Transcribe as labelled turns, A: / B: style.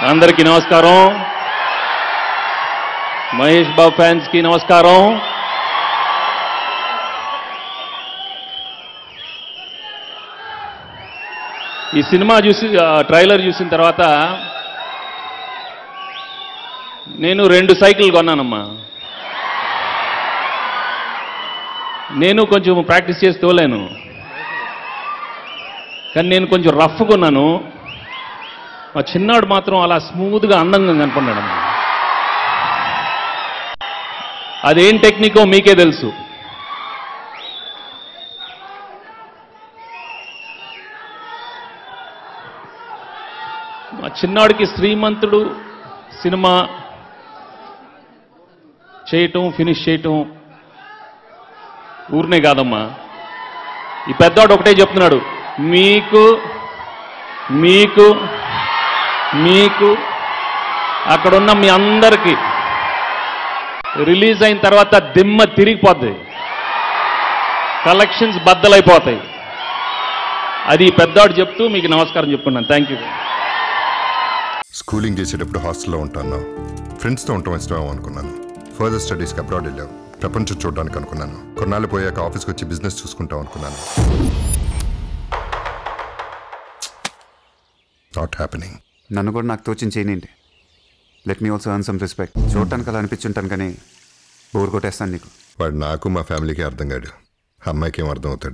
A: అందరికీ నమస్కారం. మహేష్ బాబు ఫ్యాన్స్ కి నమస్కారం. ఈ సినిమా చూసి ట్రైలర్ చూసిన తర్వాత నేను 2 సైకిల్ కొన్నానమ్మా. నేను కొంచెం ప్రాక్టీస్ చేసి తోలేను, కానీ నేను కొంచెం రఫ్గా ఉన్నాను. మా చిన్నాడు మాత్రం అలా స్మూత్గా అందంగా కనపడ్డాడమ్మా. అదేం టెక్నికో మీకే తెలుసు. మా చిన్నాడికి శ్రీమంతుడు సినిమా చేయటం, ఫినిష్ చేయటం ఊరినే కాదమ్మా. ఈ పెద్దవాడు ఒకటే చెప్తున్నాడు, మీకు మీకు మీకు అక్కడున్న మీ అందరికీ రిలీజ్ అయిన తర్వాత దిమ్మ తిరిగిపోద్ది, కలెక్షన్స్ బద్దలైపోతాయి. అది పెద్దవాడు చెప్తూ మీకు నమస్కారం చెప్పుకున్నాను. Thank you.
B: స్కూలింగ్ చేసేటప్పుడు హాస్టల్లో ఉంటాను. ఫ్రెండ్స్తో ఉండటం ఇష్టమేమో అనుకున్నాను. ఫర్దర్ స్టడీస్కి అబ్రాడ్ వెళ్ళావు. ప్రపంచం చూడడానికి అనుకున్నాను. కొన్నాళ్ళు పోయాక ఆఫీస్కి వచ్చి బిజినెస్ చూసుకుంటాం అనుకున్నాను. Not happening.
C: నన్ను కూడా నాకు తోచిన చేయనండి. Let me also earn some respect. చూడటానికి అలా అనిపించుంటాను, కానీ బోర్ కొట్టేస్తాను నీకు.
B: వాడు నాకు మా ఫ్యామిలీకి అర్థం కాడు. అమ్మాయికి ఏం అర్థం అవుతాడు.